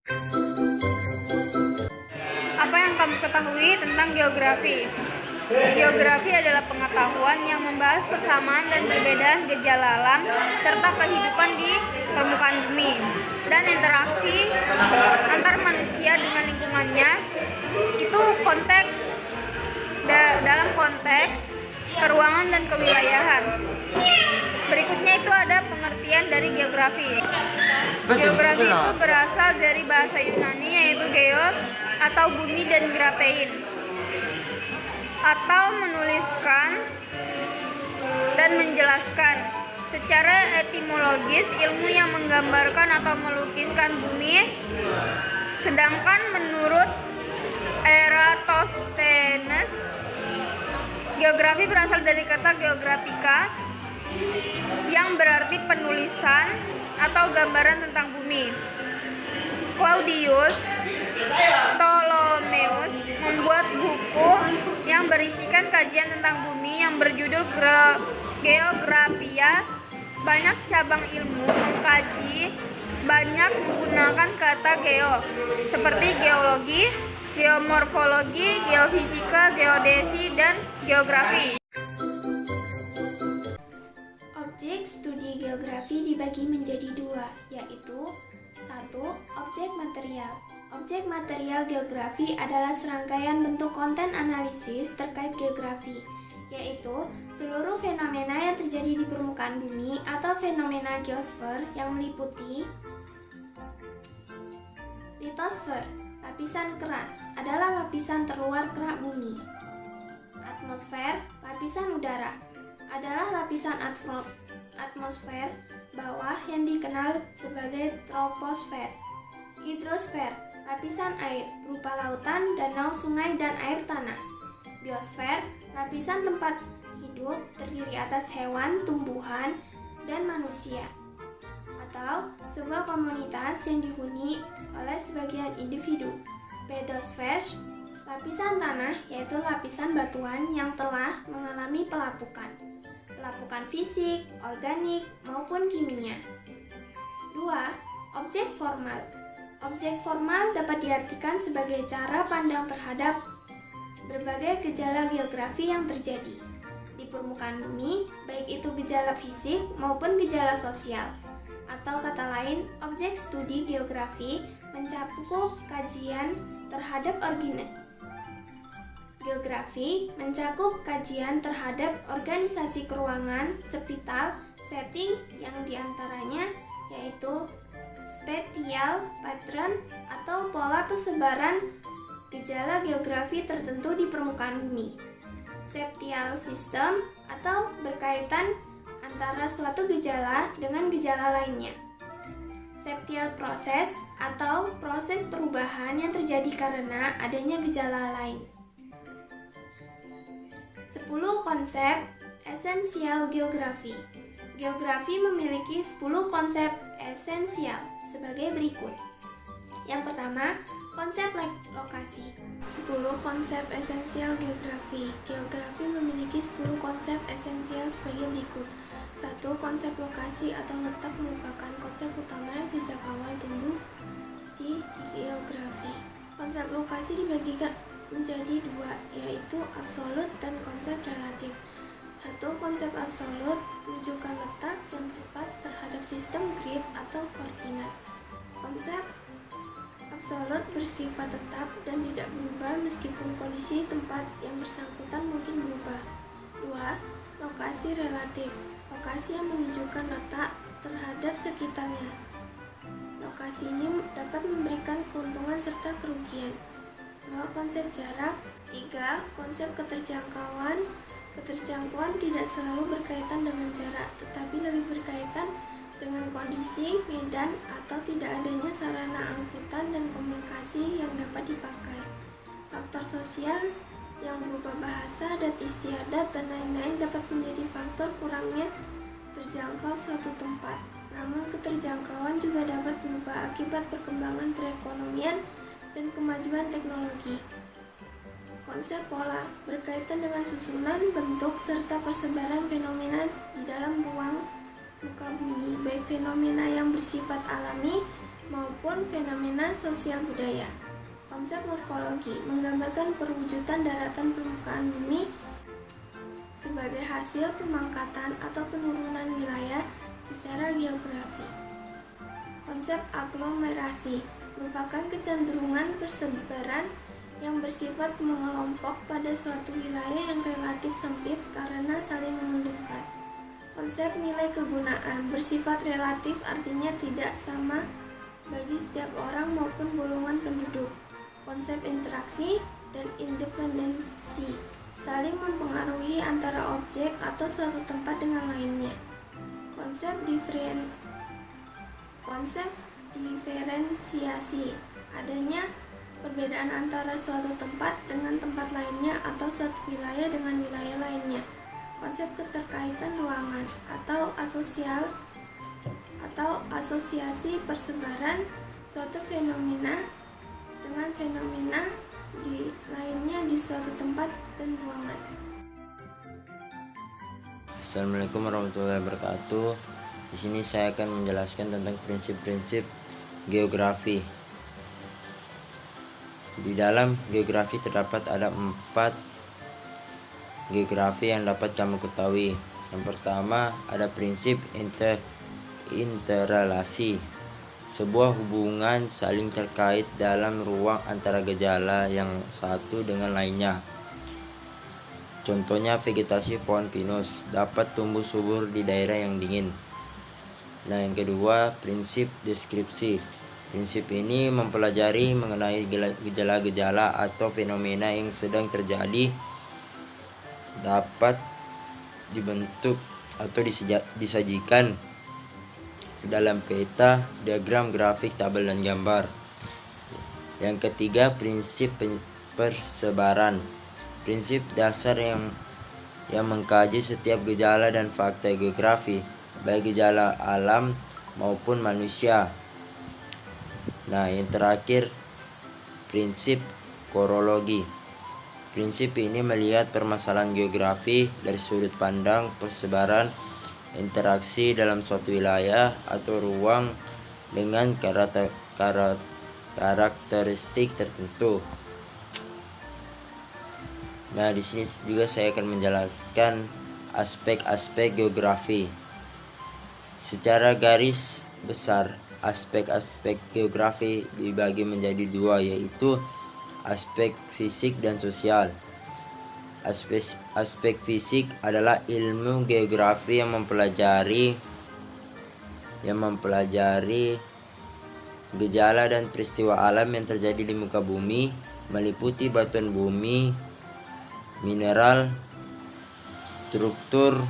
Apa yang kamu ketahui tentang geografi? Geografi adalah pengetahuan yang membahas persamaan dan perbedaan gejala alam serta kehidupan di permukaan bumi dan interaksi antar manusia dengan lingkungannya. Itu dalam konteks keruangan dan kewilayahan. Berikutnya itu ada pengertian dari geografi. Geografi itu berasal dari bahasa Yunani yaitu geos atau bumi dan graphein, atau menuliskan dan menjelaskan. Secara etimologis, ilmu yang menggambarkan atau melukiskan bumi. Sedangkan menurut Eratosthenes, geografi berasal dari kata geografika yang berarti penulisan atau gambaran tentang bumi. Claudius Ptolemeus membuat buku yang berisikan kajian tentang bumi yang berjudul Geographia. Banyak cabang ilmu mengkaji banyak menggunakan kata geo, seperti geologi, geomorfologi, geofisika, geodesi, dan geografi. Objek studi geografi dibagi menjadi dua, yaitu 1. Objek material. Objek material geografi adalah serangkaian bentuk konten analisis terkait geografi, yaitu seluruh fenomena yang terjadi di permukaan bumi atau fenomena geosfer yang meliputi litosfer. Lapisan keras adalah lapisan terluar kerak bumi. Atmosfer, lapisan udara, adalah lapisan atmosfer bawah yang dikenal sebagai troposfer. Hidrosfer, lapisan air berupa lautan, danau, sungai, dan air tanah. Biosfer, lapisan tempat hidup terdiri atas hewan, tumbuhan, dan manusia, atau sebuah komunitas yang dihuni oleh sebagian individu. Pedosfer, lapisan tanah, yaitu lapisan batuan yang telah mengalami pelapukan fisik, organik, maupun kimia. 2. Objek formal. Objek formal dapat diartikan sebagai cara pandang terhadap berbagai gejala geografi yang terjadi di permukaan bumi, baik itu gejala fisik maupun gejala sosial. Atau kata lain, objek studi geografi mencakup kajian terhadap organisasi keruangan, spital, setting yang diantaranya yaitu spatial pattern atau pola persebaran gejala geografi tertentu di permukaan bumi. Septial system atau berkaitan antara suatu gejala dengan gejala lainnya. Septial process atau proses perubahan yang terjadi karena adanya gejala lain. 10 konsep esensial geografi. Geografi memiliki 10 konsep esensial sebagai berikut. Yang pertama, konsep lokasi. 10 konsep esensial geografi. Geografi memiliki 10 konsep esensial sebagai berikut. 1. Konsep lokasi atau letak merupakan konsep utama yang sejak awal tumbuh di geografi. Konsep lokasi dibagikan menjadi dua, yaitu absolut dan konsep relatif. 1. Konsep absolut menunjukkan letak yang tepat terhadap sistem grid atau koordinat. Konsep absolut bersifat tetap dan tidak berubah meskipun kondisi tempat yang bersangkutan mungkin berubah. 2. Lokasi relatif. Lokasi yang menunjukkan letak terhadap sekitarnya. Lokasi ini dapat memberikan keuntungan serta kerugian. 2. Konsep jarak. 3. Konsep keterjangkauan. Keterjangkauan tidak selalu berkaitan dengan jarak, tetapi lebih berkaitan dengan kondisi, medan, atau tidak adanya sarana angkutan dan komunikasi yang dapat dipakai. Faktor sosial yang berupa bahasa, adat istiadat, dan lain-lain dapat menjadi faktor kurangnya terjangkau suatu tempat. Namun keterjangkauan juga dapat berubah akibat perkembangan perekonomian dan kemajuan teknologi. Konsep pola berkaitan dengan susunan, bentuk, serta persebaran fenomena di dalam ruang muka bumi, baik fenomena yang bersifat alami maupun fenomena sosial budaya. Konsep morfologi menggambarkan perwujudan daratan permukaan bumi sebagai hasil pemangkatan atau penurunan wilayah secara geografi. Konsep aglomerasi merupakan kecenderungan persebaran yang bersifat mengelompok pada suatu wilayah yang relatif sempit karena saling menguntungkan. Konsep nilai kegunaan bersifat relatif, artinya tidak sama bagi setiap orang maupun golongan penduduk. Konsep interaksi dan independensi saling mempengaruhi antara objek atau suatu tempat dengan lainnya. Konsep diferensiasi adanya perbedaan antara suatu tempat dengan tempat lainnya atau suatu wilayah dengan wilayah lainnya. Konsep keterkaitan ruangan atau asosiasi persebaran suatu fenomena dengan fenomena lainnya di suatu tempat dan ruangan. Assalamualaikum warahmatullahi wabarakatuh. Di sini saya akan menjelaskan tentang prinsip-prinsip geografi. Di dalam geografi terdapat ada 4 geografi yang dapat kamu ketahui. Yang pertama ada prinsip interrelasi, sebuah hubungan saling terkait dalam ruang antara gejala yang satu dengan lainnya. Contohnya vegetasi pohon pinus dapat tumbuh subur di daerah yang dingin. Nah, yang kedua prinsip deskripsi. Prinsip ini mempelajari mengenai gejala-gejala atau fenomena yang sedang terjadi, dapat dibentuk atau disajikan dalam peta, diagram, grafik, tabel, dan gambar. Yang ketiga prinsip persebaran. Prinsip dasar yang mengkaji setiap gejala dan fakta geografi, baik gejala alam maupun manusia. Nah, yang terakhir prinsip korologi. Prinsip ini melihat permasalahan geografi dari sudut pandang persebaran interaksi dalam suatu wilayah atau ruang dengan karakteristik tertentu. Nah, di sini juga saya akan menjelaskan aspek-aspek geografi. Secara garis besar, aspek-aspek geografi dibagi menjadi 2, yaitu aspek fisik dan sosial. Aspek fisik adalah ilmu geografi yang mempelajari gejala dan peristiwa alam yang terjadi di muka bumi, meliputi batuan bumi, mineral, struktur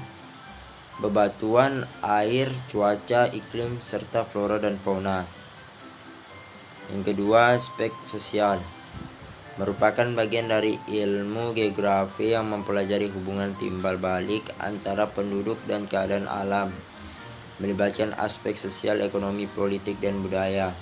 bebatuan, air, cuaca, iklim, serta flora dan fauna. Yang kedua, aspek sosial merupakan bagian dari ilmu geografi yang mempelajari hubungan timbal balik antara penduduk dan keadaan alam, melibatkan aspek sosial, ekonomi, politik, dan budaya.